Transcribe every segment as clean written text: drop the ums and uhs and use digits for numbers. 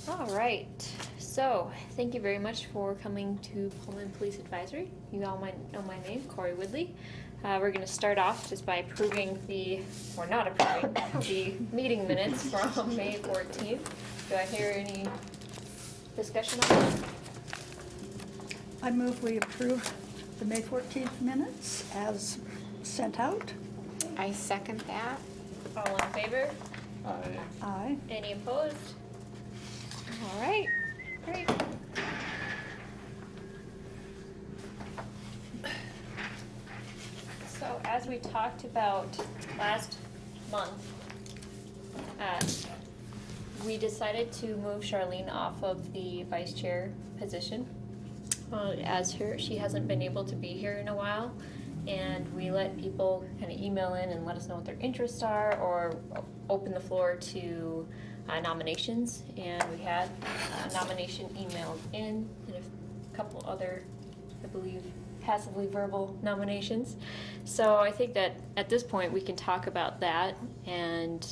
All right, so thank you very much for coming to Pullman Police Advisory. You all might know my name, Corey Woodley. We're going to start off just by approving or not approving, the meeting minutes from May 14th. Do I hear any discussion on that? I move we approve the May 14th minutes as sent out. I second that. All in favor? Aye. Any opposed? All right, great. So as we talked about last month, we decided to move Charlene off of the vice chair position. She hasn't been able to be here in a while, and we let people kind of email in and let us know what their interests are, or open the floor to nominations. And we had a nomination emailed in, and a couple other, I believe, passively verbal nominations. So I think that at this point we can talk about that, and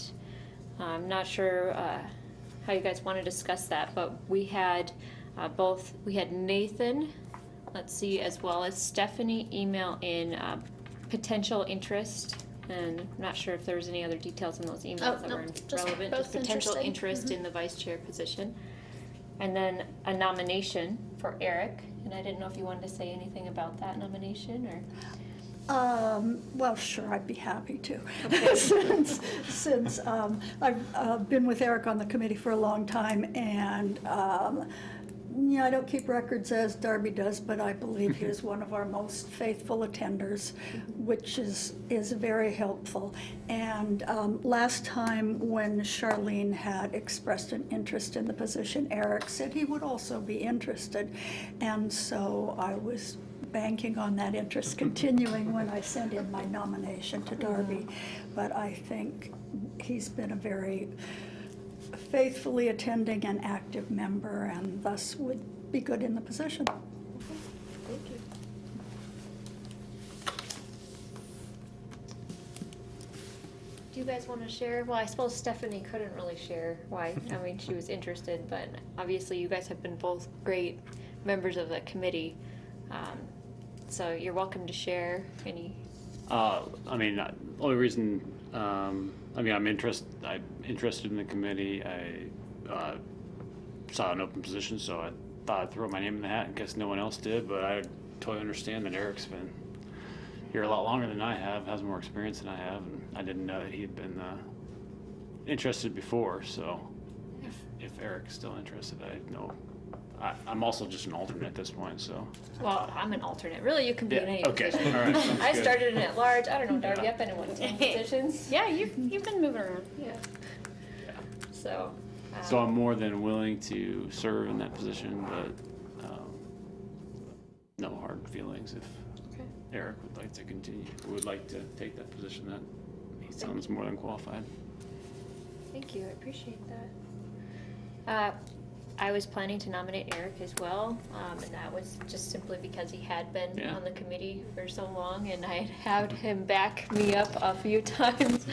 I'm not sure how you guys want to discuss that, but we had we had Nathan, as well as Stephanie email in potential interest, and I'm not sure if there was any other details in those emails that were relevant, just potential interest in the vice chair position. And then a nomination for Eric, and I didn't know if you wanted to say anything about that nomination, or? Well, sure, I'd be happy to. Okay. since I've been with Eric on the committee for a long time, and I don't keep records as Darby does, but I believe he is one of our most faithful attenders, which is very helpful. And last time when Charlene had expressed an interest in the position, Eric said he would also be interested. And so I was banking on that interest continuing when I sent in my nomination to Darby. But I think he's been a very faithfully attending and active member, and thus would be good in the position. Thank you. Do you guys want to share? Well, I suppose Stephanie couldn't really share why. I mean, she was interested, but obviously you guys have been both great members of the committee. So you're welcome to share any. The only reason, I'm interested in the committee. I saw an open position, so I thought I'd throw my name in the hat in case no one else did, but I totally understand that Eric's been here a lot longer than I have, has more experience than I have, and I didn't know that he had been interested before, so if Eric's still interested, I'm also just an alternate at this point, so. Well, I'm an alternate. Really, you can be in any okay. position. All right. I started in at large. I don't know, Darby. I've been in 10 positions. Yeah, you've been moving around. Yeah. So. So I'm more than willing to serve in that position, but no hard feelings if Eric would like to continue, would like to take that position. That he sounds more than qualified. Thank you. I appreciate that. I was planning to nominate Eric as well, and that was just simply because he had been on the committee for so long, and I had him back me up a few times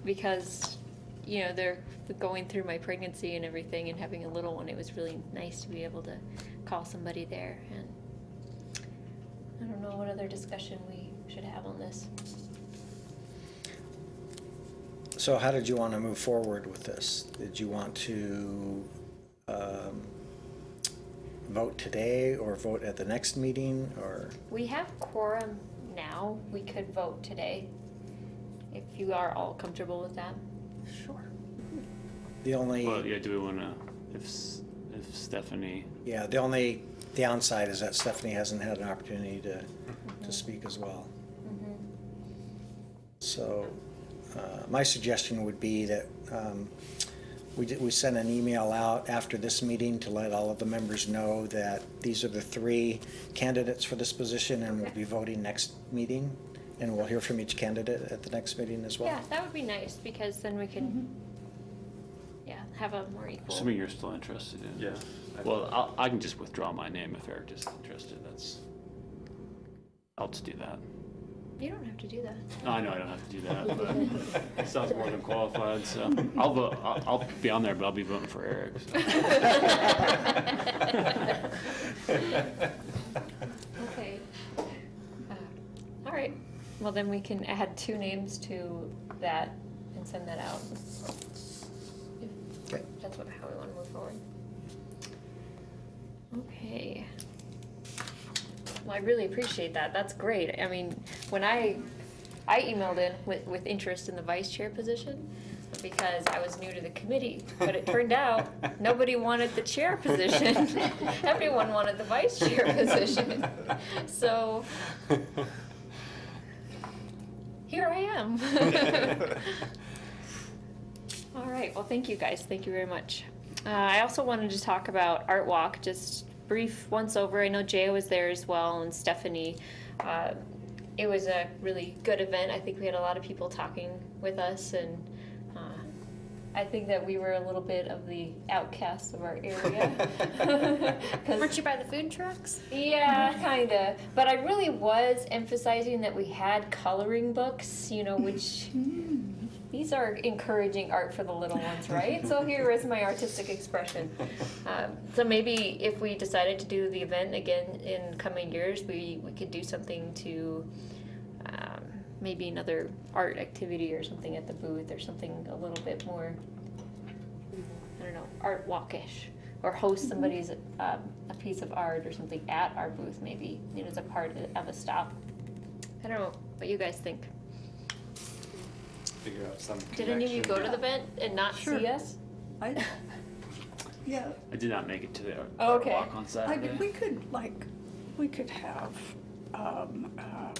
because, they're going through my pregnancy and everything and having a little one. It was really nice to be able to call somebody there, and I don't know what other discussion we should have on this. So how did you want to move forward with this? Did you want to vote today or vote at the next meeting, or? We have quorum now. We could vote today if you are all comfortable with that. Sure. The only. Well, yeah. Do we want to? If Stephanie. Yeah. The only downside is that Stephanie hasn't had an opportunity to speak as well. So my suggestion would be that we send an email out after this meeting to let all of the members know that these are the 3 candidates for this position, and we'll be voting next meeting, and we'll hear from each candidate at the next meeting as well. Yeah, that would be nice, because then we can have a more equal. Assuming you're still interested in. Yeah. Well, I can just withdraw my name if Eric is interested. I'll just do that. You don't have to do that. No, I know I don't have to do that, but it sounds more than qualified, so I'll vote, I'll be on there, but I'll be voting for Eric, so. Okay. All right. Well, then we can add 2 names to that and send that out. Okay. If that's how we want to move forward. Okay. Well, I really appreciate that. That's great. I mean, when I emailed in with interest in the vice chair position because I was new to the committee, but it turned out nobody wanted the chair position. Everyone wanted the vice chair position. So here I am. All right, well, thank you guys. Thank you very much. I also wanted to talk about Art Walk, just brief once over. I know Jay was there as well, and Stephanie. It was a really good event. I think we had a lot of people talking with us, and I think that we were a little bit of the outcasts of our area. Weren't you by the food trucks? Yeah, kind of. But I really was emphasizing that we had coloring books, you know, which these are encouraging art for the little ones, right? So here is my artistic expression. So maybe if we decided to do the event again in coming years, we could do something to maybe another art activity or something at the booth or something a little bit more, I don't know, art walkish, or host somebody's a piece of art or something at our booth maybe, you know, as a part of a stop. I don't know what you guys think. Figure out some Did any of you go to the event and not Sure. see us? Yeah, I did not make it to the Oh, okay. walk on Saturday. we could have,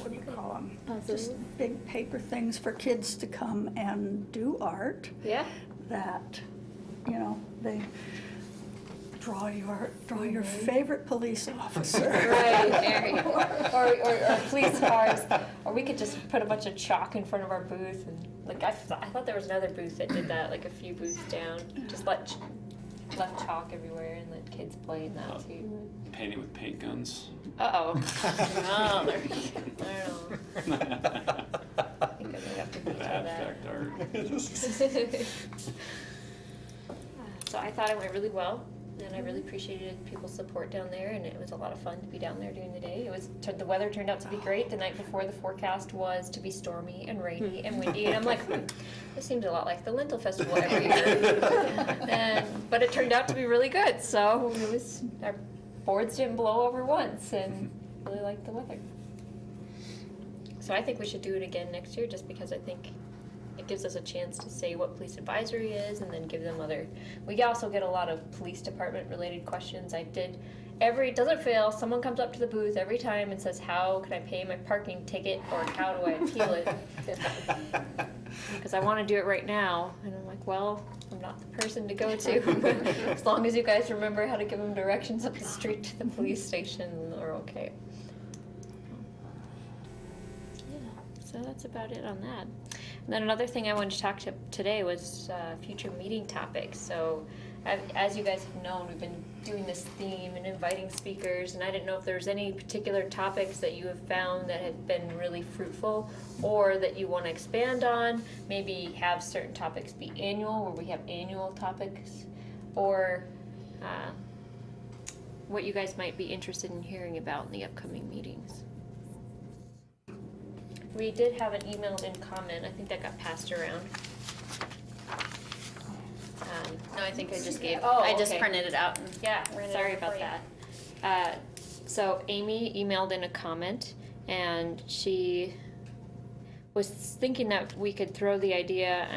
what do you call them? Just big paper things for kids to come and do art Yeah? that, you know, they draw your favorite police officer. Right, there you go. Or police cars, or we could just put a bunch of chalk in front of our booth and, like, I thought there was another booth that did that, like a few booths down, just left chalk everywhere and let kids play in that too. Paint it with paint guns. Uh-oh. No, I don't know. I think I might have to retry that. Abstract art. So I thought it went really well, and I really appreciated people's support down there, and it was a lot of fun to be down there during the day. The weather turned out to be great. The night before, the forecast was to be stormy and rainy and windy, and I'm like, this seems a lot like the Lentil Festival every year. But it turned out to be really good, so our boards didn't blow over once, and really liked the weather. So I think we should do it again next year, just because I think it gives us a chance to say what police advisory is, and then give them we also get a lot of police department related questions. It doesn't fail, someone comes up to the booth every time and says, how can I pay my parking ticket, or how do I appeal it? Because I want to do it right now, and I'm like, well, I'm not the person to go to. As long as you guys remember how to give them directions up the street to the police station, we're okay. Yeah, so that's about it on that. And then another thing I wanted to talk to today was future meeting topics. So as you guys have known, we've been doing this theme and inviting speakers, and I didn't know if there's any particular topics that you have found that have been really fruitful, or that you want to expand on. Maybe have certain topics be annual, where we have annual topics, or what you guys might be interested in hearing about in the upcoming meetings. We did have an emailed in comment. I think that got passed around. No, I think I just gave, Oh, I just okay. printed it out. Yeah, Ran it sorry over about for you. that. So Amy emailed in a comment, and she was thinking that we could throw the idea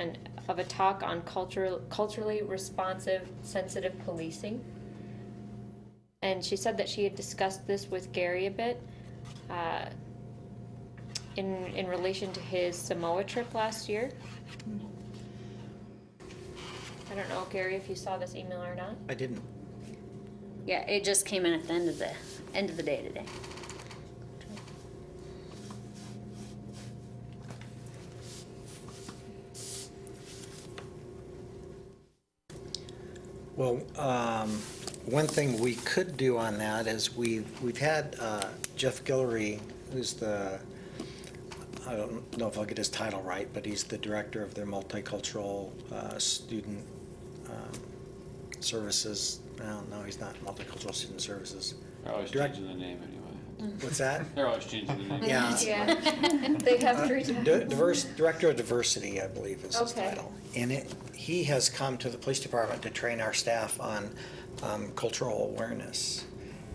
of a talk on culturally responsive, sensitive policing. And she said that she had discussed this with Gary a bit in relation to his Samoa trip last year. I don't know, Gary, if you saw this email or not. I didn't. Yeah, it just came in at the end of the day today. Well, one thing we could do on that is we've had Jeff Guillory, who's the I don't know if I'll get his title right, but he's the director of their multicultural student services. Well, no, he's not multicultural student services. They're always Direct- changing the name anyway. What's that? They're always changing the name. Yeah. Yeah, they have three times. Director of Diversity, I believe is his Okay. title. And he has come to the police department to train our staff on cultural awareness.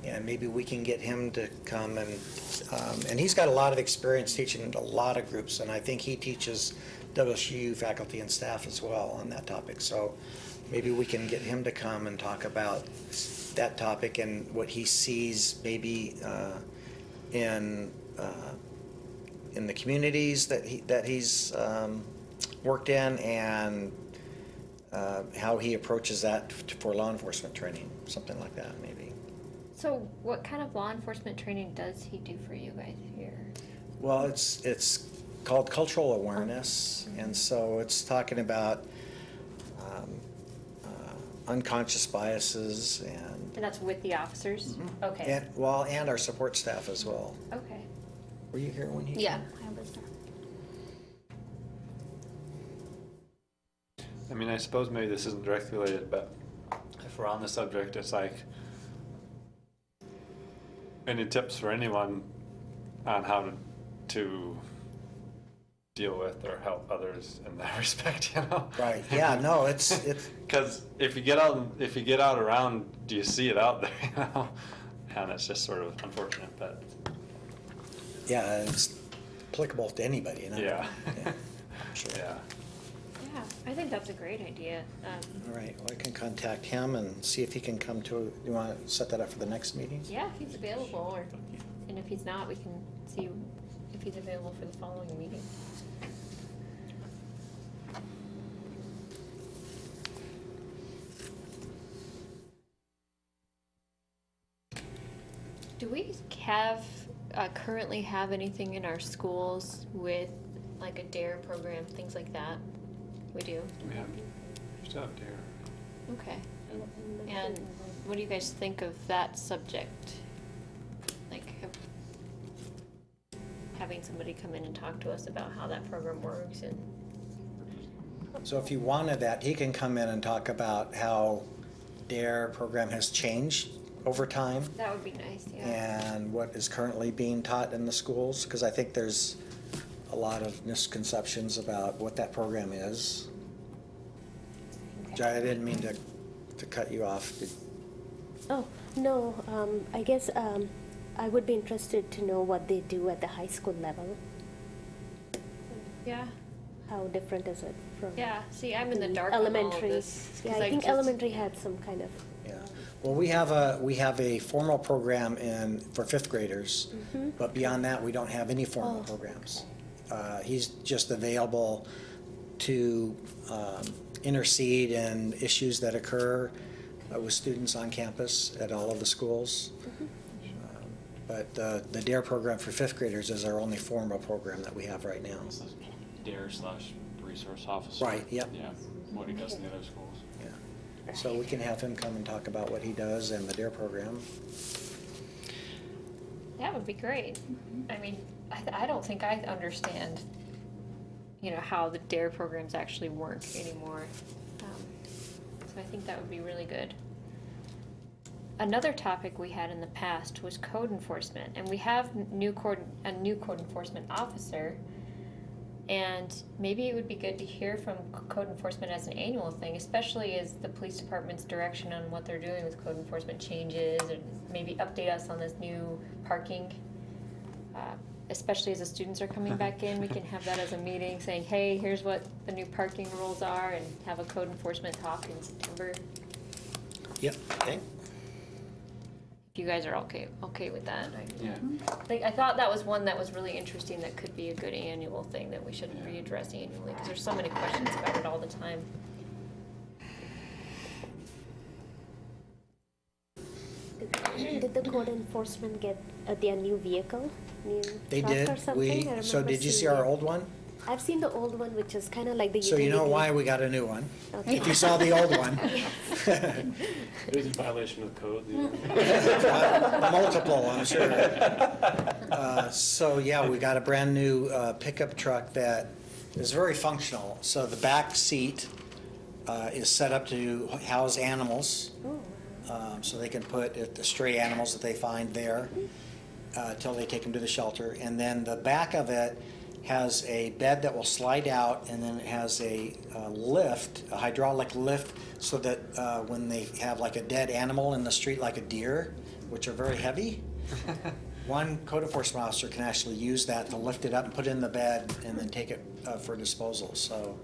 And maybe we can get him to come and he's got a lot of experience teaching a lot of groups, and I think he teaches WSU faculty and staff as well on that topic. So maybe we can get him to come and talk about that topic and what he sees maybe in the communities that he's worked in, and how he approaches that for law enforcement training, something like that maybe. So what kind of law enforcement training does he do for you guys here? Well, it's called cultural awareness, and so it's talking about unconscious biases And that's with the officers? Mm-hmm. Okay, and our support staff as well. okay. Were you here when he? Yeah. I mean, I suppose maybe this isn't directly related, but if we're on the subject, it's like, any tips for anyone on how to deal with or help others in that respect, you know? Right, yeah, no, it's, Because if you get out around, do you see it out there, you know? And it's just sort of unfortunate, but yeah, it's applicable to anybody, you know? yeah. Sure. Yeah. Yeah, I think that's a great idea. All right, well, I can contact him and see if he can come to, you want to set that up for the next meeting? Yeah, if he's available, and if he's not, we can see if he's available for the following meeting. Do we currently have anything in our schools with like a DARE program, things like that? We do? We still have dare. Okay. And what do you guys think of that subject? Like having somebody come in and talk to us about how that program works and. So if you wanted that, he can come in and talk about how DARE program has changed over time That would be nice, yeah. and what is currently being taught in the schools, because I think there's a lot of misconceptions about what that program is. Jai, I didn't mean to cut you off. Oh, no, I guess I would be interested to know what they do at the high school level. Yeah, How different is it from yeah. See, I'm in the dark on all of elementary? this. 'cause Yeah, I think just- elementary had some kind of, Yeah, well, we have a formal program for fifth graders, but beyond that, we don't have any formal Oh, programs. He's just available to intercede in issues that occur with students on campus at all of the schools. But the DARE program for fifth graders is our only formal program that we have right now. It's the DARE/resource officer. Right, yep. Yeah, what he does in the other schools. Yeah. So we can have him come and talk about what he does and the DARE program. That would be great. I mean, I don't think I understand, how the DARE programs actually work anymore. So I think that would be really good. Another topic we had in the past was code enforcement, and we have a new code enforcement officer. And maybe it would be good to hear from code enforcement as an annual thing, especially as the police department's direction on what they're doing with code enforcement changes, and maybe update us on this new parking. Especially as the students are coming back in, we can have that as a meeting saying, hey, here's what the new parking rules are, and have a code enforcement talk in September. Yep, okay. If you guys are okay with that. Yeah. I thought that was one that was really interesting that could be a good annual thing that we should readdress annually, because there's so many questions about it all the time. did the code enforcement get their new vehicle, new They truck did. or something? I So remember did you see seeing our it. old one? I've seen the old one, which is kind of like the So you know utility. why we got a new one. Okay. If you saw the old one. It is in violation of code. Multiple, I'm sure. So yeah, we got a brand new pickup truck that is very functional. So the back seat is set up to house animals. So they can put the stray animals that they find there till they take them to the shelter. And then the back of it has a bed that will slide out, and then it has a lift, a hydraulic lift, so that when they have like a dead animal in the street, like a deer, which are very heavy, one code enforcement officer can actually use that to lift it up and put it in the bed and then take it for disposal. So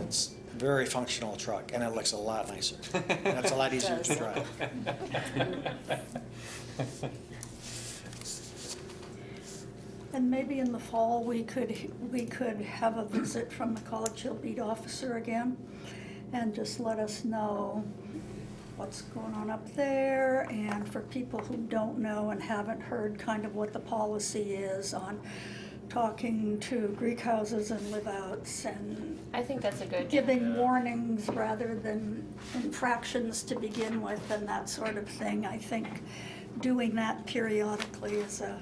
it's a very functional truck, and it looks a lot nicer. And it's a lot easier to drive. And maybe in the fall, we could have a visit from the College Hill beat officer again, and just let us know what's going on up there, and for people who don't know and haven't heard kind of what the policy is on talking to Greek houses and live-outs, and I think that's a good. giving warnings rather than infractions to begin with and that sort of thing. I think doing that periodically is a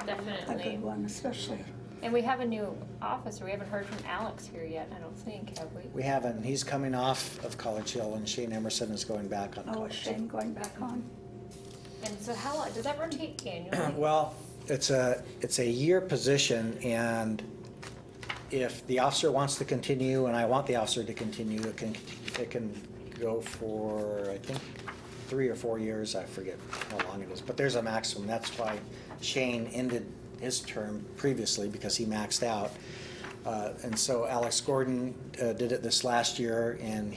Definitely. good one, especially. And we have a new officer. We haven't heard from Alex here yet, I don't think, have we? We haven't. He's coming off of College Hill, and Shane Emerson is going back on Oh, is College Hill. Shane going back on? And so how long, does that rotate annually? Well, it's a year position, and if the officer wants to continue, and I want the officer to continue, it can go for, I think, 3 or 4 years. I forget how long it is, but there's a maximum. That's why Shane ended his term previously, because he maxed out. And so Alex Gordon did it this last year, and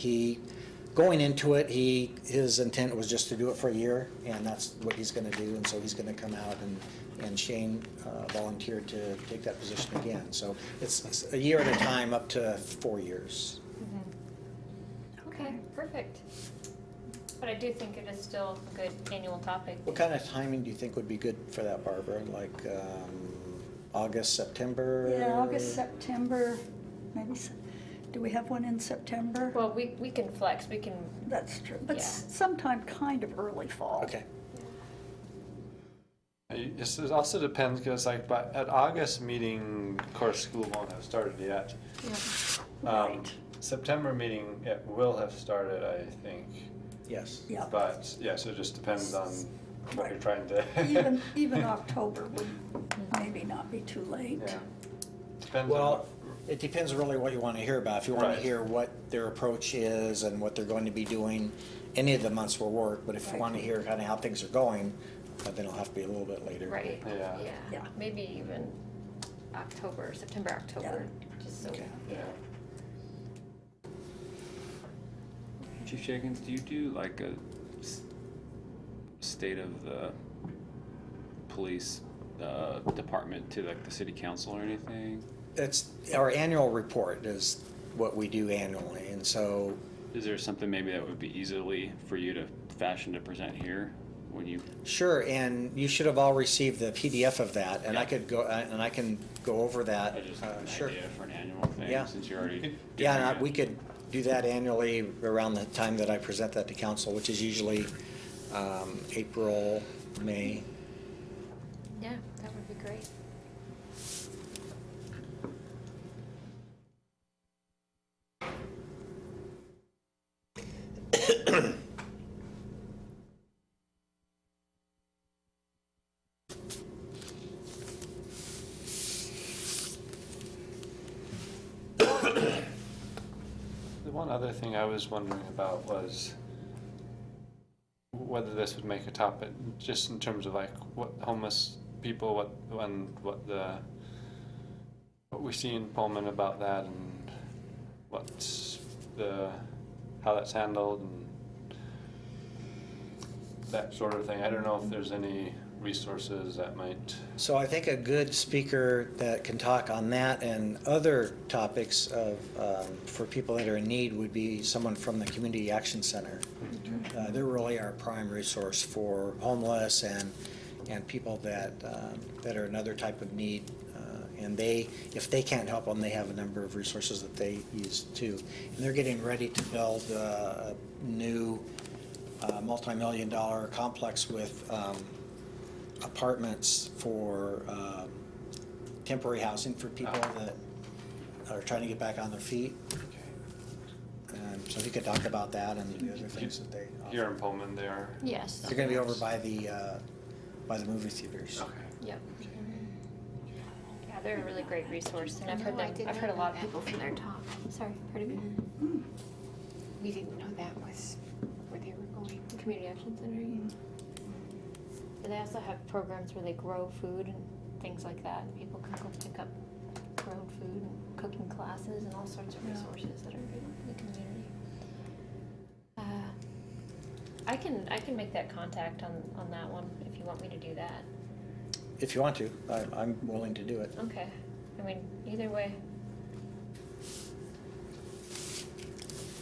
going into it, his intent was just to do it for a year, and that's what he's going to do. And so he's going to come out, and Shane volunteered to take that position again. So it's a year at a time, up to 4 years. Okay, perfect. But I do think it is still a good annual topic. What kind of timing do you think would be good for that, Barbara? Like August, September? Yeah, August, September, maybe, do we have one in September? Well, we can flex, we can, That's true, but Yeah. sometime kind of early fall. Okay. It also depends, because like at August meeting, of course, school won't have started yet. Right. September meeting, it will have started, I think. Yes. Yeah, But, yeah, so it just depends on what you're Right. trying to. even October would maybe not be too late. Yeah. Depends on Well, what. it depends really what you want to hear about. If you want Right. to hear what their approach is and what they're going to be doing, any of the months will work. But if you want to hear kind of how things are going, then it'll have to be a little bit later. right, Yeah. Yeah. maybe even October, September, October, just so. Okay. Yeah. Chief Jenkins, do you do like a state of the police department to like the city council or anything? It's our annual report is what we do annually, and so Is there something maybe that would be easily for you to fashion to present here when you? sure. And you should have all received the PDF of that, and Yeah. I could go and I can go over that. I just have an Sure. idea for an annual thing, Yeah. since you're already doing Yeah, and it. we could do that annually around the time that I present that to council, which is usually April, May. Yeah, that would be great. The one other thing I was wondering about was whether this would make a topic, just in terms of like what homeless people, what we see in Pullman about that, and how that's handled and that sort of thing. I don't know if there's any resources that might. So I think a good speaker that can talk on that and other topics for people that are in need would be someone from the Community Action Center. They're really our prime resource for homeless and people that are another type of need And if they can't help them, they have a number of resources that they use too. And they're getting ready to build a new multi-million-dollar complex with apartments for temporary housing for people that are trying to get back on their feet. And so he could talk about that and the other things that they offer. Here in Pullman, they are. Yes. They're gonna be over by the movie theaters. Okay. Yep. Yeah, they're a really great resource, and I've heard a lot of people from there talk. Sorry, pardon me? We didn't know that was where they were going. Community Action Center. But they also have programs where they grow food and things like that. And people can go pick up grown food and cooking classes and all sorts of resources that are good in the community. I can make that contact on that one if you want me to do that. If you want to, I'm willing to do it. Okay. I mean, either way.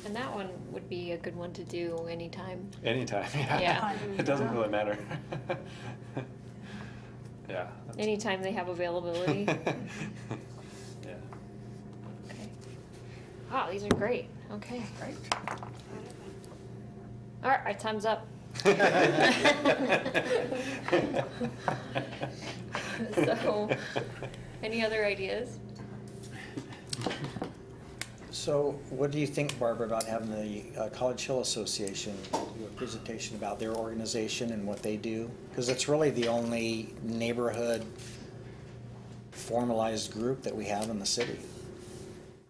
And that one would be a good one to do anytime. Anytime, yeah. Yeah. It doesn't really matter. Yeah. Anytime they have availability. Yeah. Okay. Wow, these are great. Okay. Right. All right, our time's up. So, any other ideas? So what do you think, Barbara, about having the College Hill Association do a presentation about their organization and what they do? Because it's really the only neighborhood formalized group that we have in the city.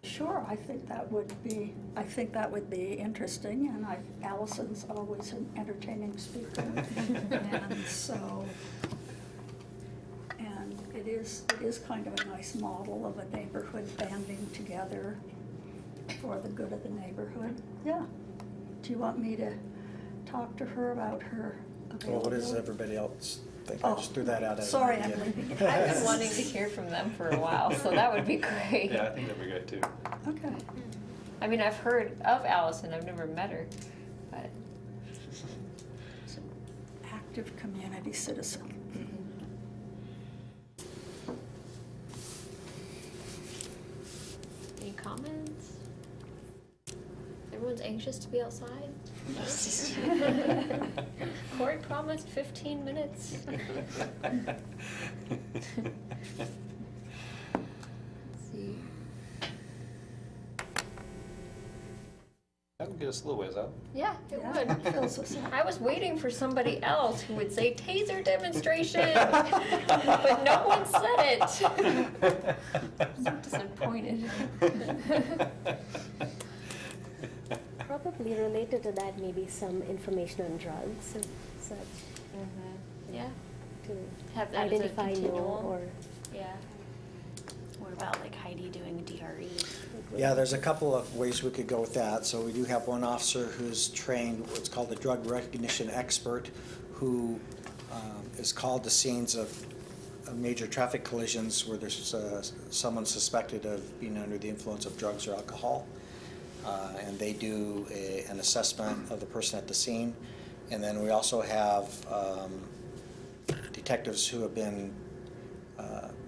Sure, I think that would be interesting, and Allison's always an entertaining speaker. And so, and it is kind of a nice model of a neighborhood banding together for the good of the neighborhood. Yeah. Do you want me to talk to her about her availability? Well, what does everybody else think? I just threw that out as an Sorry, idea. I'm leaving it. I've been wanting to hear from them for a while, so that would be great. Yeah, I think that'd be good too. Okay. I mean, I've heard of Allison, I've never met her, but. She's an active community citizen. Any comments? Everyone's anxious to be outside? Corey promised 15 minutes. Let's see. That would get us a little ways out. Yeah, it Yeah, would. fills us up. I was waiting for somebody else who would say taser demonstration, but no one said it. I'm so disappointed. Probably related to that, maybe some information on drugs and such, Yeah, to have that as a identify continual. or. Yeah. What about like Heidi doing DRE? Yeah, there's a couple of ways we could go with that. So we do have one officer who's trained, what's called a drug recognition expert, who is called to scenes of major traffic collisions where there's someone suspected of being under the influence of drugs or alcohol. And they do an assessment of the person at the scene. And then we also have detectives who have been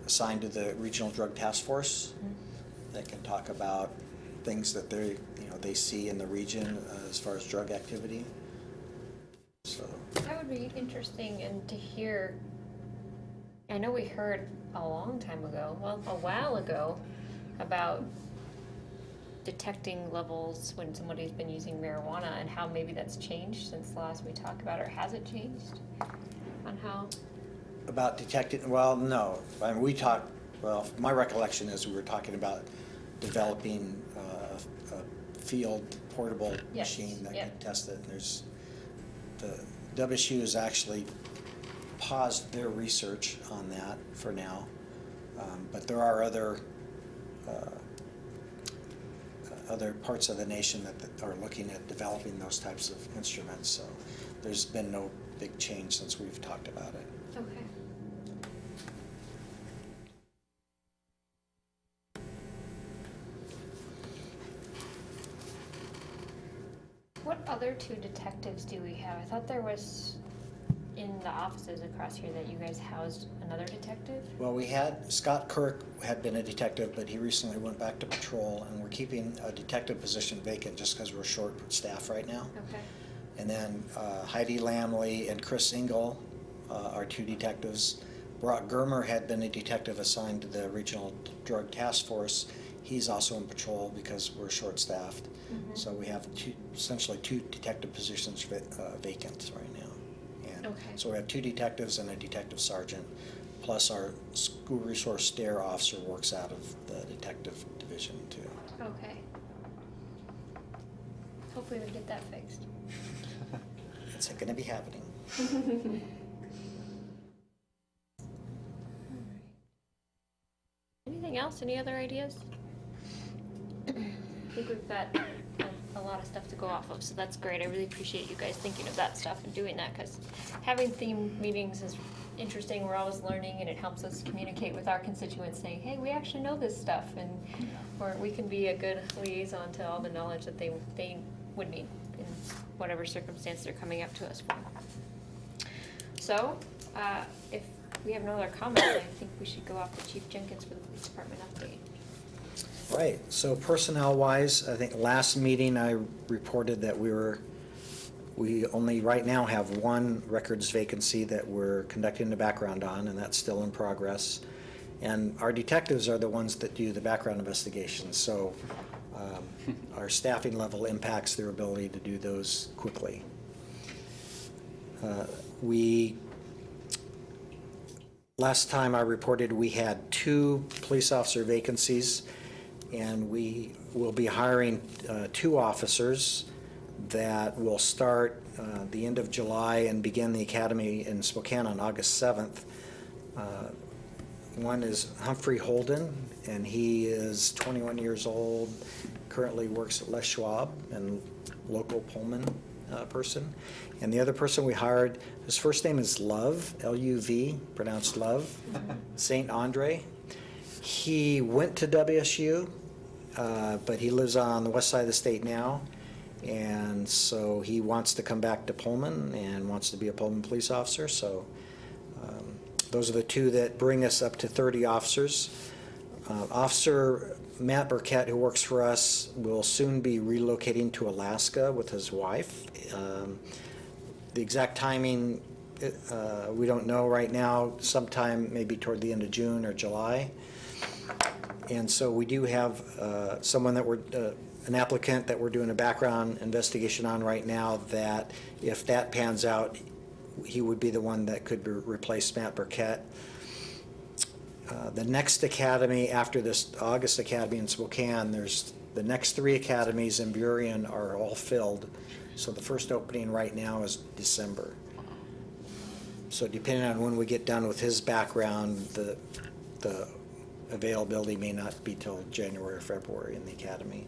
assigned to the Regional Drug Task Force that can talk about things that they see in the region as far as drug activity. So That would be interesting and to hear. I know we heard a long time ago, well, a while ago, about detecting levels when somebody's been using marijuana and how maybe that's changed since the last we talked about, or has it changed on how? about detecting, well, no. I mean, my recollection is we were talking about developing a field portable Yes, machine that yep. could test it. There's, the WSU has actually paused their research on that for now. But there are other parts of the nation that are looking at developing those types of instruments. So there's been no big change since we've talked about it. Okay. What other two detectives do we have? I thought there was in the offices across here that you guys housed another detective? Well, Scott Kirk had been a detective, but he recently went back to patrol, and we're keeping a detective position vacant just because we're short staff right now. Okay. And then Heidi Lamley and Chris Engel are 2 detectives. Brock Germer had been a detective assigned to the Regional Drug Task Force. He's also in patrol because we're short-staffed. Mm-hmm. So we have essentially 2 detective positions vacant right now. And Okay. so we have 2 detectives and a detective sergeant, plus our school resource stare officer works out of the detective division too. Okay. Hopefully we get that fixed. It's going to be happening. Anything else? Any other ideas? I think we've got a lot of stuff to go off of, so that's great. I really appreciate you guys thinking of that stuff and doing that, because having theme meetings is interesting. We're always learning, and it helps us communicate with our constituents, saying, hey, we actually know this stuff, and or we can be a good liaison to all the knowledge that they would need in whatever circumstance they're coming up to us for. So, if we have no other comments, I think we should go off to Chief Jenkins for the police department update. Right, so personnel-wise, I think last meeting I reported that we only right now have 1 records vacancy that we're conducting the background on, and that's still in progress. And our detectives are the ones that do the background investigations, so our staffing level impacts their ability to do those quickly. Last time I reported we had 2 police officer vacancies, and we will be hiring 2 officers that will start the end of July and begin the academy in Spokane on August 7th. One is Humphrey Holden, and he is 21 years old, currently works at Les Schwab, and local Pullman person. And the other person we hired, his first name is Love, L-U-V, pronounced Love, St. Andre. He went to WSU, but he lives on the west side of the state now, and so he wants to come back to Pullman and wants to be a Pullman police officer. So those are the 2 that bring us up to 30 officers. Officer Matt Burkett, who works for us, will soon be relocating to Alaska with his wife. The exact timing, we don't know right now, sometime maybe toward the end of June or July. And so we do have someone that an applicant that we're doing a background investigation on right now, that if that pans out, he would be the one that could replace Matt Burkett. The next academy after this August academy in Spokane, there's the next 3 academies in Burien are all filled. So the first opening right now is December. So depending on when we get done with his background, the availability may not be till January or February in the academy.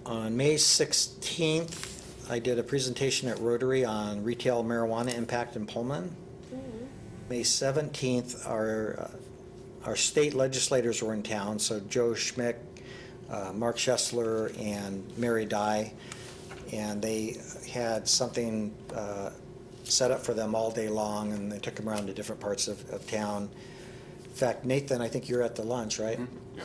On May 16th, I did a presentation at Rotary on retail marijuana impact in Pullman. Mm-hmm. May 17th, our state legislators were in town, so Joe Schmick, Mark Schessler, and Mary Dye, and they had something set up for them all day long, and they took them around to different parts of town. In fact, Nathan, I think you're at the lunch, right? Mm-hmm.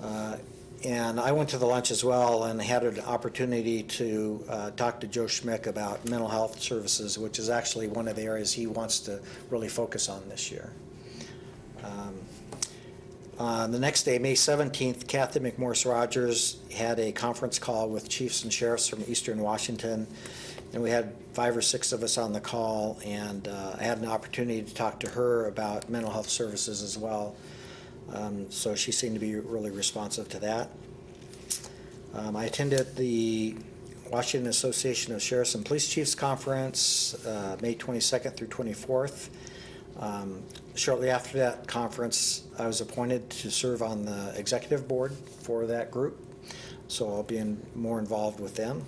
Yep. And I went to the lunch as well and had an opportunity to talk to Joe Schmick about mental health services, which is actually one of the areas he wants to really focus on this year. The next day, May 17th, Kathy McMorris Rogers had a conference call with chiefs and sheriffs from Eastern Washington, and we had 5 or 6 of us on the call, and I had an opportunity to talk to her about mental health services as well. So she seemed to be really responsive to that. I attended the Washington Association of Sheriffs and Police Chiefs Conference, May 22nd through 24th. Shortly after that conference, I was appointed to serve on the executive board for that group, so I'll be more involved with them.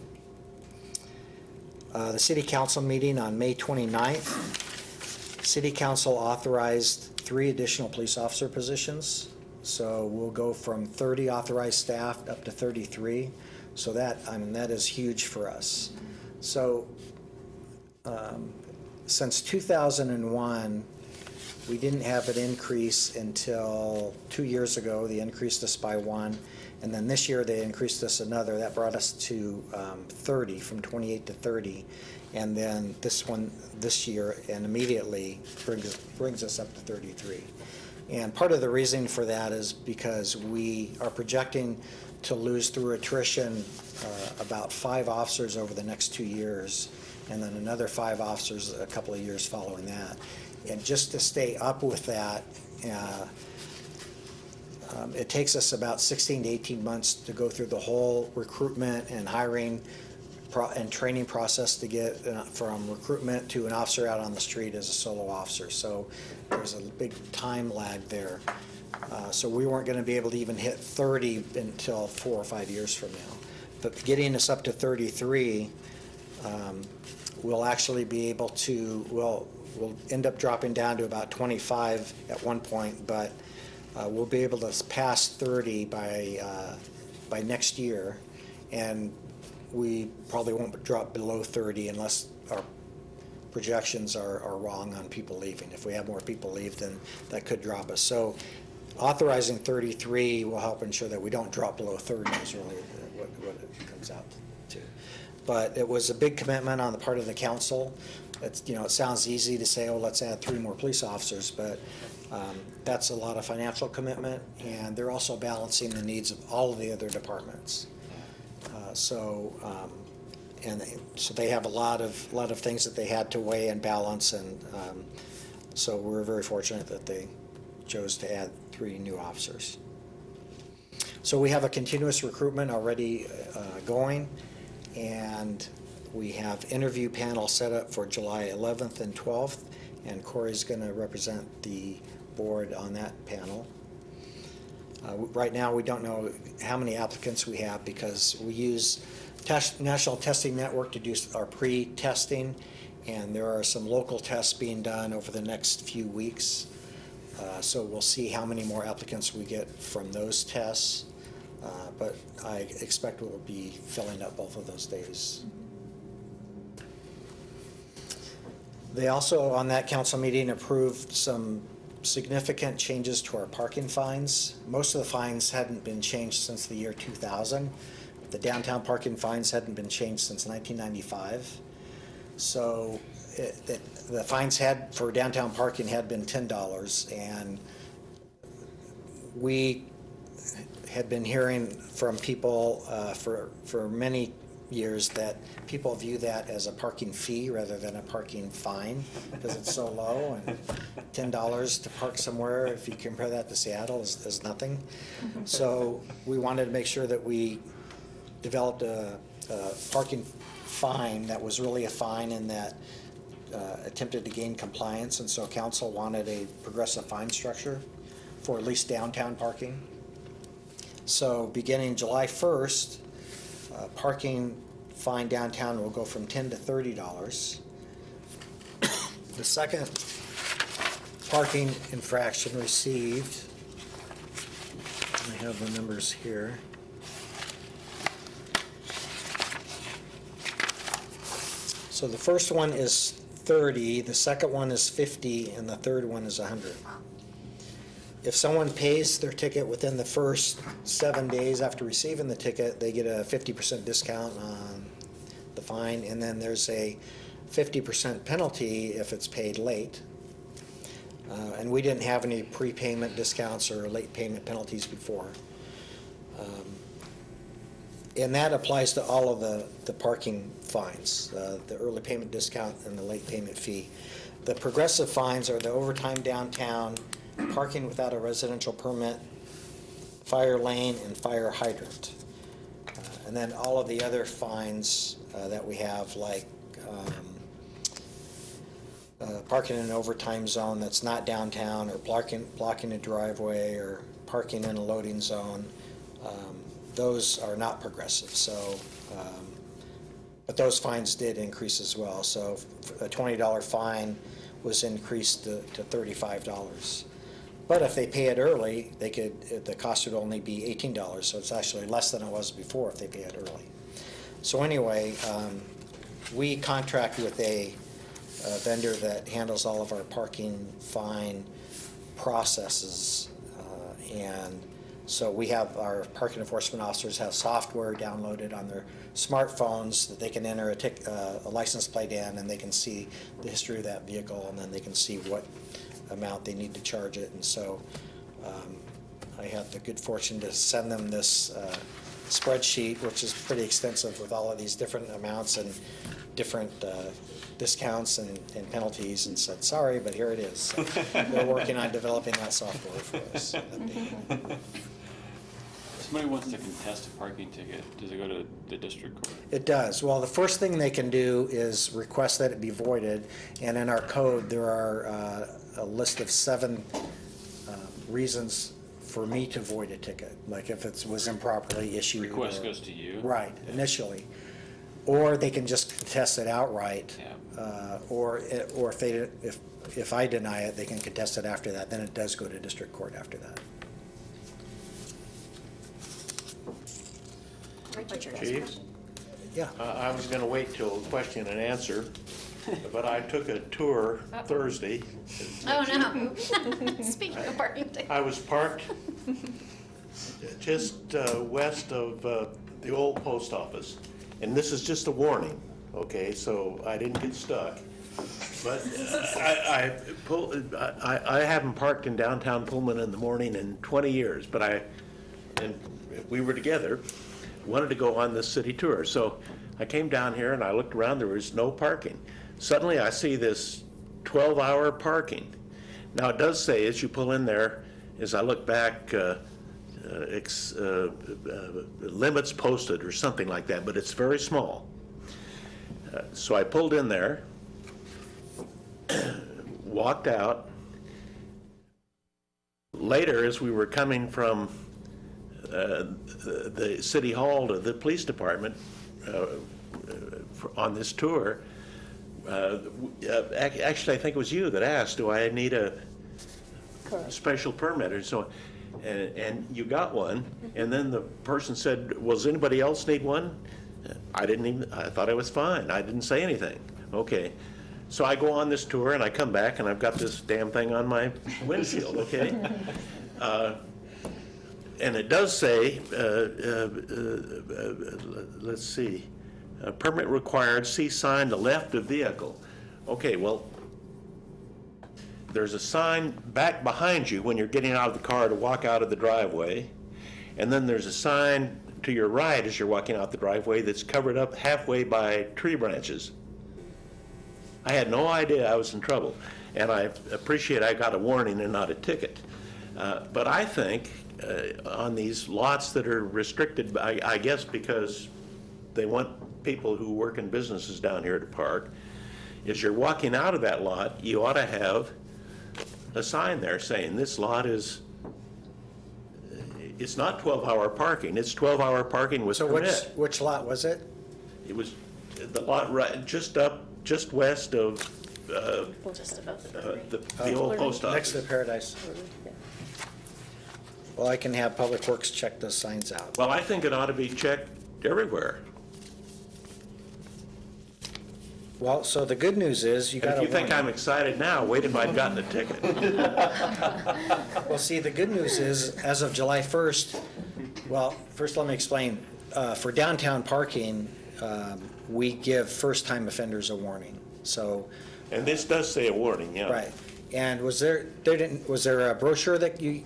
The City Council meeting on May 29th, City Council authorized 3 additional police officer positions. So we'll go from 30 authorized staff up to 33. So that, I mean, that is huge for us. So since 2001, we didn't have an increase until 2 years ago. They increased us by 1. And then this year they increased us another. That brought us to 30, from 28 to 30. And then this year and immediately brings us up to 33. And part of the reason for that is because we are projecting to lose through attrition about 5 officers over the next 2 years, and then another 5 officers a couple of years following that. And just to stay up with that, it takes us about 16 to 18 months to go through the whole recruitment and hiring and training process to get from recruitment to an officer out on the street as a solo officer. So there's a big time lag there. So we weren't going to be able to even hit 30 until 4 or 5 years from now. But getting us up to 33, we'll actually be able to, we'll end up dropping down to about 25 at one point, but we'll be able to pass 30 by next year, and we probably won't drop below 30 unless our projections are wrong on people leaving. If we have more people leave, then that could drop us. So authorizing 33 will help ensure that we don't drop below 30 is really what it comes out to. But it was a big commitment on the part of the council. It's, you know, it sounds easy to say, oh, let's add 3 more police officers, but that's a lot of financial commitment, and they're also balancing the needs of all of the other departments. So they have a lot of things that they had to weigh and balance, and so we're very fortunate that they chose to add 3 new officers. So we have a continuous recruitment already going, and we have interview panel set up for July 11th and 12th, and Corey's going to represent the board on that panel. Right now, we don't know how many applicants we have because we use National Testing Network to do our pre-testing, and there are some local tests being done over the next few weeks. So we'll see how many more applicants we get from those tests, but I expect we'll be filling up both of those days. They also, on that council meeting, approved some significant changes to our parking fines. Most of the fines hadn't been changed since the year 2000. The downtown parking fines hadn't been changed since 1995. So the fines for downtown parking had been $10, and we had been hearing from people for many years that people view that as a parking fee rather than a parking fine because it's so low, and $10 to park somewhere, if you compare that to Seattle, is nothing. So we wanted to make sure that we developed a parking fine that was really a fine and that attempted to gain compliance, and so council wanted a progressive fine structure for at least downtown parking. So beginning July 1st, parking fine downtown will go from $10 to $30. The second parking infraction received, I have the numbers here. So the first one is 30, the second one is 50, and the third one is 100. If someone pays their ticket within the first 7 days after receiving the ticket, they get a 50% discount on the fine, and then there's a 50% penalty if it's paid late. And we didn't have any prepayment discounts or late payment penalties before. And that applies to all of the parking fines, the early payment discount and the late payment fee. The progressive fines are the overtime downtown, parking without a residential permit, fire lane, and fire hydrant. And then all of the other fines that we have, like parking in an overtime zone that's not downtown, or blocking a driveway, or parking in a loading zone, those are not progressive. So, but those fines did increase as well. So a $20 fine was increased to $35. But if they pay it early, the cost would only be $18, so it's actually less than it was before if they pay it early. So anyway, we contract with a vendor that handles all of our parking fine processes. And so we have, our parking enforcement officers have software downloaded on their smartphones that they can enter a license plate in, and they can see the history of that vehicle, and then they can see what amount they need to charge it. And so I had the good fortune to send them this spreadsheet, which is pretty extensive with all of these different amounts and different discounts and penalties, and said, sorry, but here it is. So they're working on developing that software for us. Somebody wants to contest a parking ticket, does it go to the district court? It does. Well, the first thing they can do is request that it be voided, and in our code, there are a list of 7 reasons for me to void a ticket, like if it was improperly issued. Request goes to you? Right, initially. Or they can just contest it outright. Yeah. Or if I deny it, they can contest it after that. Then it does go to district court after that. Chief? Yeah. I was going to wait till question and answer, but I took a tour Thursday. Oh, no. Speaking of parking tickets. I was parked just west of the old post office. And this is just a warning, okay, so I didn't get stuck. But I haven't parked in downtown Pullman in the morning in 20 years, but and we were together, wanted to go on this city tour. So I came down here and I looked around, there was no parking. Suddenly I see this 12-hour parking. Now it does say as you pull in there, as I look back, limits posted or something like that, but it's very small. So I pulled in there, walked out. Later, as we were coming from the city hall to the police department on this tour, actually I think it was you that asked, do I need a special permit or so on? And you got one, and then the person said, well, does anybody else need one? I thought I was fine. I didn't say anything. Okay. So I go on this tour and I come back and I've got this damn thing on my windshield, okay? And it does say, let's see, permit required, see sign to left of vehicle. Okay, well, there's a sign back behind you when you're getting out of the car to walk out of the driveway. And then there's a sign to your right as you're walking out the driveway that's covered up halfway by tree branches. I had no idea I was in trouble. And I appreciate I got a warning and not a ticket. But I think on these lots that are restricted, I guess because they want people who work in businesses down here to park, as you're walking out of that lot, you ought to have a sign there saying this lot is, it's not 12-hour parking, it's 12-hour parking with permit. So which lot was it? It was the lot right, just west of Just above the old post office. Next to the Paradise. Well, I can have Public Works check those signs out. Well, I think it ought to be checked everywhere. Well, so the good news is you got If a you think I'm warning. excited now, wait till I've gotten a ticket. Well, see, the good news is, as of July 1st, well, first let me explain. For downtown parking, we give first-time offenders a warning. So, And this does say a warning, yeah. right. And was there a brochure that you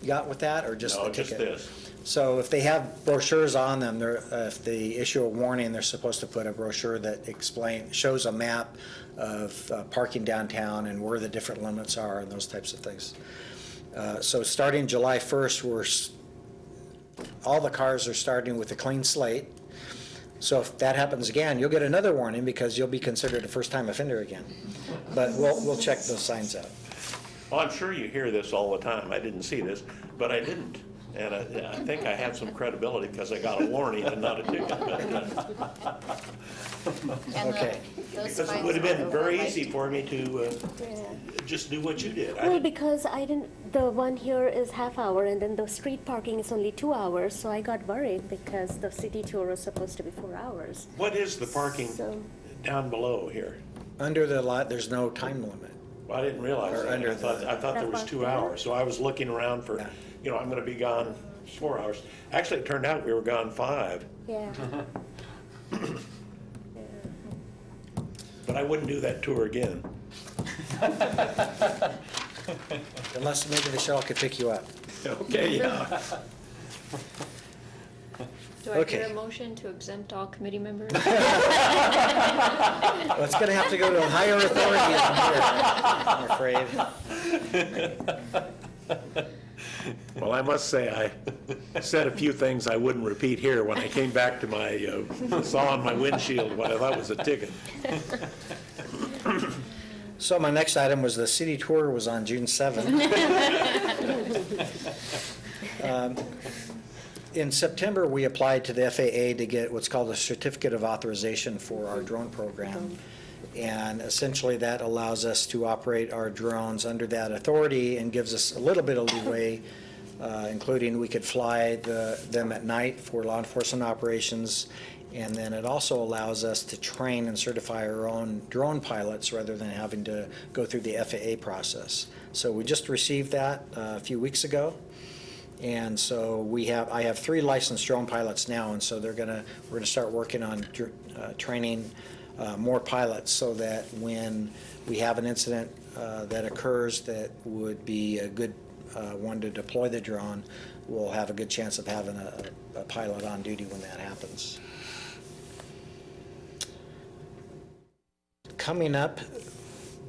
got with that, or just the No, ticket? just this. So if they have brochures on them, if they issue a warning, they're supposed to put a brochure that shows a map of parking downtown and where the different limits are and those types of things. So starting July 1st, all the cars are starting with a clean slate. So if that happens again, you'll get another warning because you'll be considered a first-time offender again. But we'll check those signs out. Well, I'm sure you hear this all the time. I didn't see this, but I didn't. And I think I have some credibility because I got a warning and not a ticket. And Okay. those Because it fines would have been are very override. easy for me to Yeah. just do what you did. Well, because I didn't, the one here is half hour and then the street parking is only 2 hours, so I got worried because the city tour was supposed to be 4 hours. What is the parking So- down below here? Under the lot, there's no time limit. Well, I didn't realize Or that. under I thought there was That 2 part there? hours, so I was looking around for, Yeah. I'm gonna be gone 4 hours. Actually, it turned out we were gone 5, Yeah. but I wouldn't do that tour again. Unless maybe the shuttle could pick you up. Okay, yeah. Do I hear Okay. a motion to exempt all committee members? Well, it's gonna have to go to a higher authority than here, I'm afraid. Well, I must say, I said a few things I wouldn't repeat here when I came back to my, saw on my windshield what I thought was a ticket. So my next item was the city tour was on June 7th. In September, we applied to the FAA to get what's called a certificate of authorization for our drone program. And essentially, that allows us to operate our drones under that authority and gives us a little bit of leeway, including we could fly them at night for law enforcement operations. And then it also allows us to train and certify our own drone pilots rather than having to go through the FAA process. So we just received that a few weeks ago. And so I have 3 licensed drone pilots now, and so we're gonna start working on training more pilots so that when we have an incident that occurs that would be a good one to deploy the drone, we'll have a good chance of having a pilot on duty when that happens. Coming up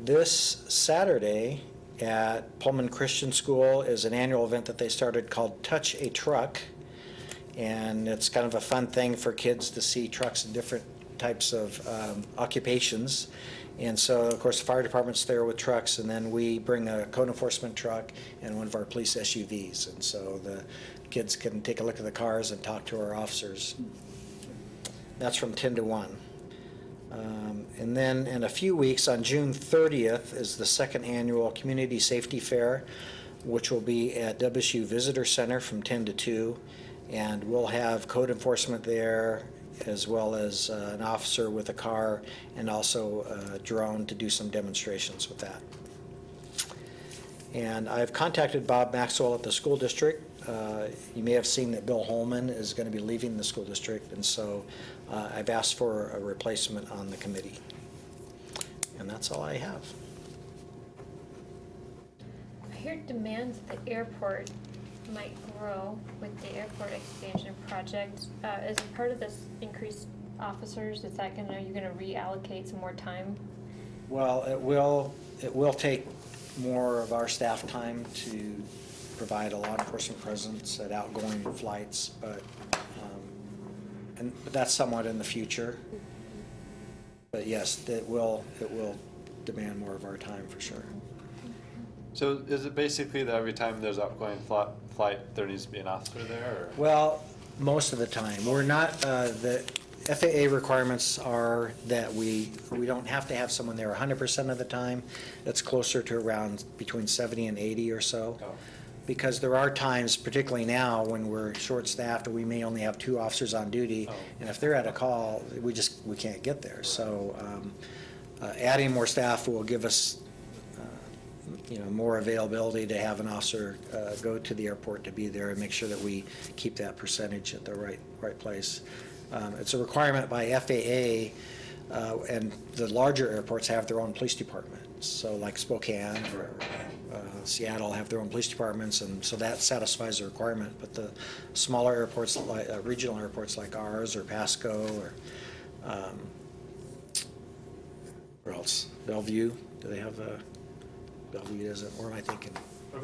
this Saturday at Pullman Christian School is an annual event that they started called Touch a Truck. And it's kind of a fun thing for kids to see trucks in different types of occupations. And so, of course, the fire department's there with trucks, and then we bring a code enforcement truck and one of our police SUVs. And so the kids can take a look at the cars and talk to our officers. That's from 10 to 1. And then in a few weeks, on June 30th, is the second annual Community Safety Fair, which will be at WSU Visitor Center from 10 to 2. And we'll have code enforcement there, as well as an officer with a car, and also a drone to do some demonstrations with that. And I've contacted Bob Maxwell at the school district. You may have seen that Bill Holman is going to be leaving the school district, and so I've asked for a replacement on the committee. And that's all I have. I hear demands at the airport might grow with the airport expansion project. As a part of this increased officers, are you gonna reallocate some more time? Well, it will take more of our staff time to provide a law enforcement presence at outgoing flights, but that's somewhat in the future. But yes, it will demand more of our time for sure. So is it basically that every time there's outgoing flight, there needs to be an officer there, or? Well, most of the time. We're not, the FAA requirements are that we don't have to have someone there 100% of the time. It's closer to around between 70 and 80 or so. Oh. Because there are times, particularly now, when we're short-staffed, we may only have 2 officers on duty. Oh. And if they're at a call, we can't get there. So adding more staff will give us more availability to have an officer go to the airport to be there and make sure that we keep that percentage at the right place. It's a requirement by FAA, and the larger airports have their own police departments. So like Spokane or Seattle have their own police departments, and so that satisfies the requirement. But the smaller airports, like regional airports like ours or Pasco or where else? Bellevue, do they have a? Bellevue doesn't, or am I thinking? What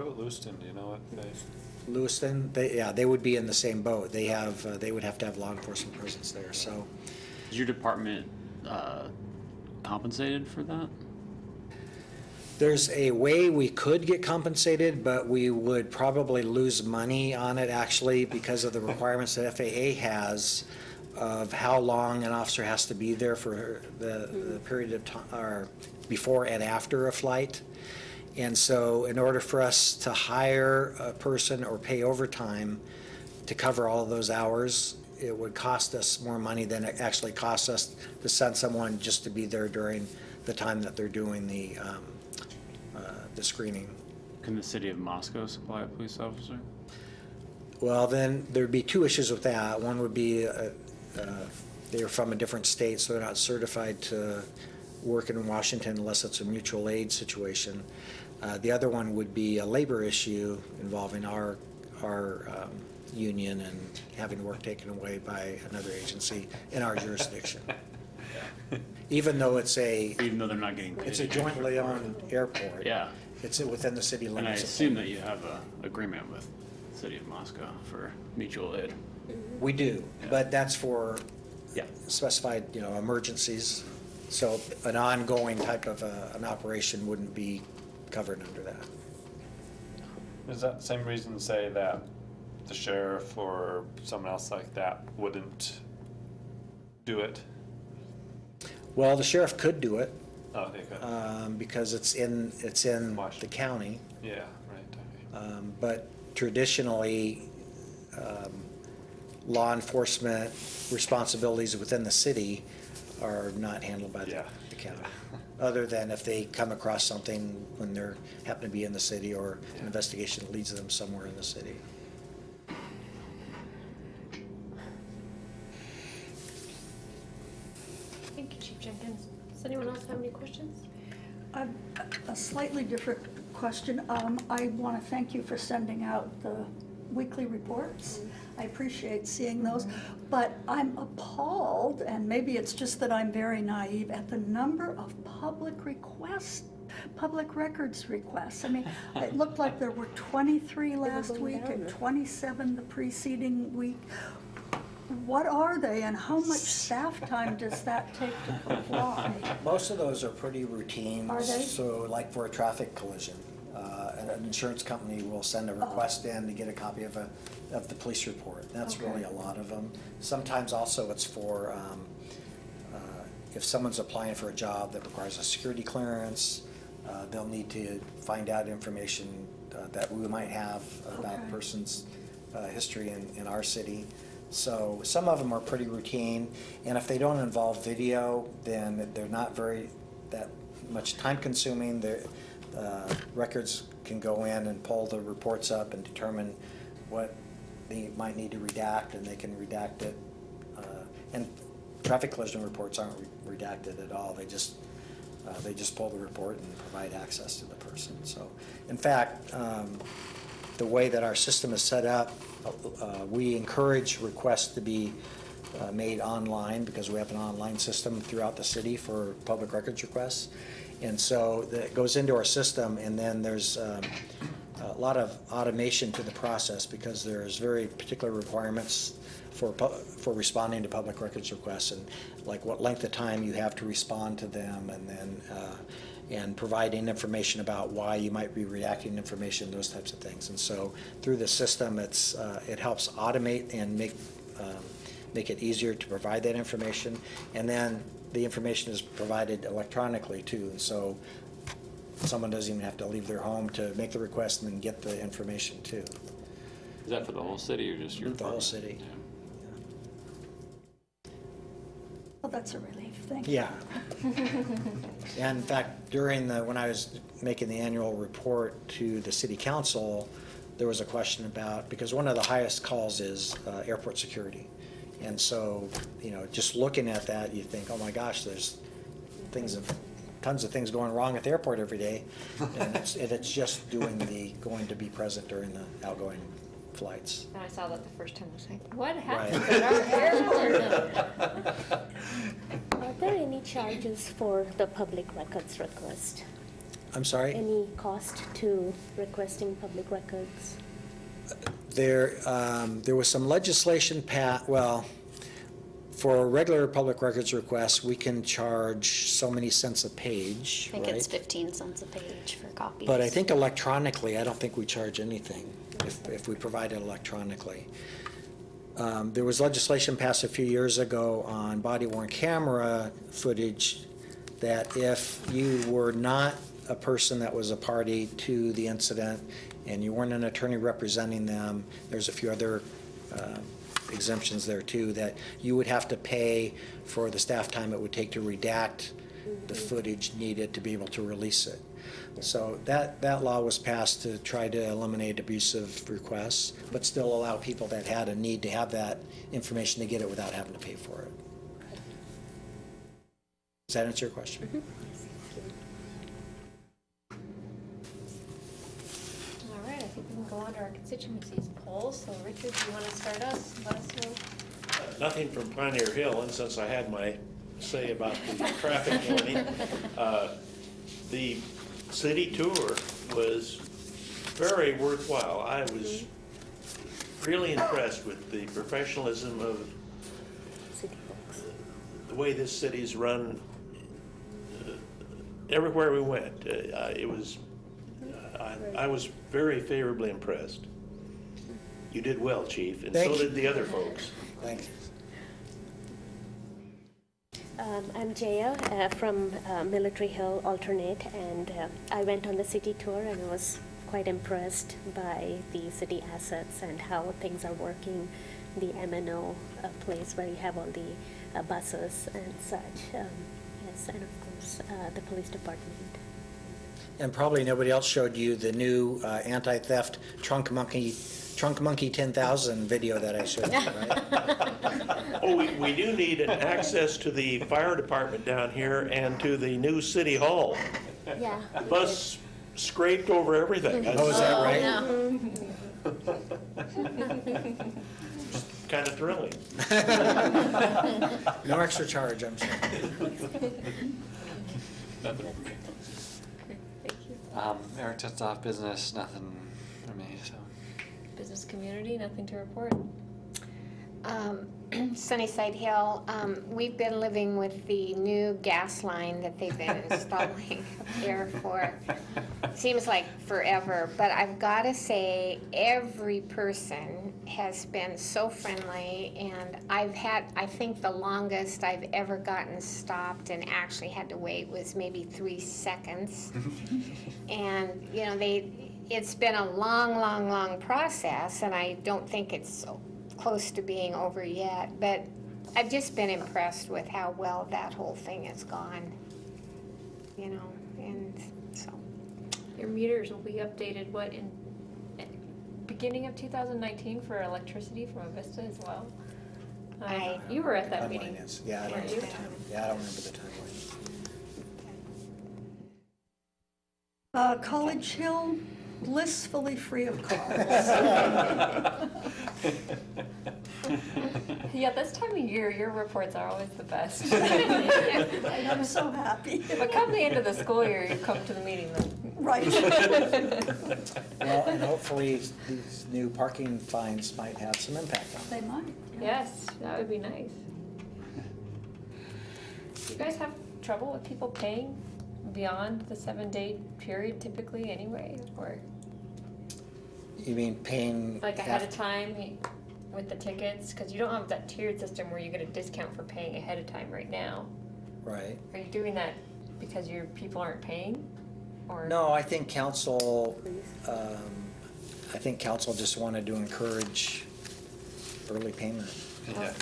about Lewiston, do you know what they? Lewiston, they would be in the same boat. They would have to have law enforcement presence there, so. Is your department compensated for that? There's a way we could get compensated, but we would probably lose money on it actually because of the requirements that FAA has of how long an officer has to be there for the period of time, or before and after a flight. And so in order for us to hire a person or pay overtime to cover all of those hours, it would cost us more money than it actually costs us to send someone just to be there during the time that they're doing the screening. Can the city of Moscow supply a police officer? Well, then there'd be two issues with that. One would be they're from a different state, so they're not certified to work in Washington unless it's a mutual aid situation. The other one would be a labor issue involving our union and having work taken away by another agency in our jurisdiction. Even though Even though they're not getting paid. it's a jointly owned airport. Yeah, It's within the city limits. and I of assume Pullman. that you have a agreement with the city of Moscow for mutual aid. We do, but that's for Yeah. specified, emergencies. So an ongoing type of an operation wouldn't be covered under that. Is that the same reason to say that the sheriff or someone else like that wouldn't do it? Well, the sheriff could do it, Oh, they could. because it's in the Washington. county. Yeah, right, okay. But traditionally, law enforcement responsibilities within the city are not handled by Yeah. the county. Other than if they come across something when they're happen to be in the city or an investigation leads them somewhere in the city. Thank you, Chief Jenkins. Does anyone else have any questions? A slightly different question. I want to thank you for sending out the weekly reports. I appreciate seeing those, but I'm appalled, and maybe it's just that I'm very naive, at the number of public records requests. I mean, it looked like there were 23 last going week down. and 27 the preceding week. What are they, and how much staff time does that take to comply? Most of those are pretty routine. Are they? So like for a traffic collision, an insurance company will send a request in to get a copy of the police report. That's Okay. really a lot of them. Sometimes also it's for, if someone's applying for a job that requires a security clearance, they'll need to find out information that we might have about Okay. a person's history in our city. So some of them are pretty routine, and if they don't involve video, then they're not that much time consuming. Records can go in and pull the reports up and determine what they might need to redact, and they can redact it. And traffic collision reports aren't redacted at all. They just pull the report and provide access to the person. So, in fact, the way that our system is set up, we encourage requests to be made online because we have an online system throughout the city for public records requests. And so that goes into our system, and then there's a lot of automation to the process because there's very particular requirements for responding to public records requests, and like what length of time you have to respond to them, and then and providing information about why you might be redacting information, those types of things. And so through the system, it helps automate and make it easier to provide that information. And then the information is provided electronically too. And so someone doesn't even have to leave their home to make the request and then get the information too. Is that for the whole city or just your The whole department? city. Well, that's a relief, thank you. Yeah. And in fact, when I was making the annual report to the city council, there was a question about, because one of the highest calls is airport security. And so, just looking at that, you think, oh my gosh, there's tons of things going wrong at the airport every day. And it's just going to be present during the outgoing flights. And I saw that the first time, I was like, what Right. happened at our airport? Are there any charges for the public records request? I'm sorry? Any cost to requesting public records? There was some legislation For regular public records requests, we can charge so many cents a page, I think right? it's 15 cents a page for copies. But I think electronically, I don't think we charge anything if we provide it electronically. There was legislation passed a few years ago on body-worn camera footage that if you were not a person that was a party to the incident and you weren't an attorney representing them, there's a few other exemptions there too, that you would have to pay for the staff time it would take to redact the footage needed to be able to release it. So that law was passed to try to eliminate abusive requests, but still allow people that had a need to have that information to get it without having to pay for it. Does that answer your question? All right, I think we can go on to our constituencies polls. So Richard, do you want to start us? Let us know. Nothing from Pioneer Hill, and since I had my say about the traffic warning, the city tour was very worthwhile. I was really impressed with the professionalism of the way this city's run everywhere we went. I was very favorably impressed. You did well, Chief, and Thank so you. did the other folks. Thank you. I'm Jaya from Military Hill Alternate, and I went on the city tour and I was quite impressed by the city assets and how things are working. The MNO place where you have all the buses and such. Yes, and of course the police department. And probably nobody else showed you the new anti-theft Trunk Monkey 10,000 video that I showed you, right? Oh, we do need an access to the fire department down here and to the new city hall. Yeah. The bus scraped over everything. Oh, is that right? Kind of thrilling. No extra charge, I'm sure. Thank you. Eric touched off business, nothing for me, so. Business community, nothing to report. Sunnyside Hill, we've been living with the new gas line that they've been installing there for, seems like forever, but I've got to say, every person has been so friendly, and I've had, I think the longest I've ever gotten stopped and actually had to wait was maybe 3 seconds. And, you know, it's been a long process, and I don't think it's close to being over yet, but I've just been impressed with how well that whole thing has gone, you know, and so. Your meters will be updated, what, in beginning of 2019 for electricity from Avista as well? You were at that Timeline meeting. is- Yeah, I don't weren't know you? the time. Yeah, I don't remember the timeline. College Hill, blissfully free of cost. Yeah, this time of year, your reports are always the best. I'm so happy. But come the end of the school year, you come to the meeting then. Right. Well, and hopefully these new parking fines might have some impact on it. They might. Yes, that would be nice. Do you guys have trouble with people paying beyond the 7-day period typically anyway, or You mean paying? like ahead of time with the tickets? Because you don't have that tiered system where you get a discount for paying ahead of time right now. Right. Are you doing that because your people aren't paying, or? No, I think council just wanted to encourage early payment. Yeah.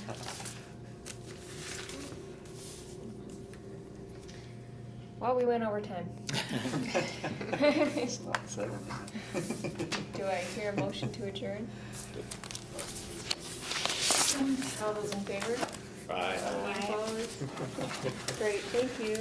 Well, we went over time. Do I hear a motion to adjourn? All those in favor? Bye. Any opposed? Great, thank you.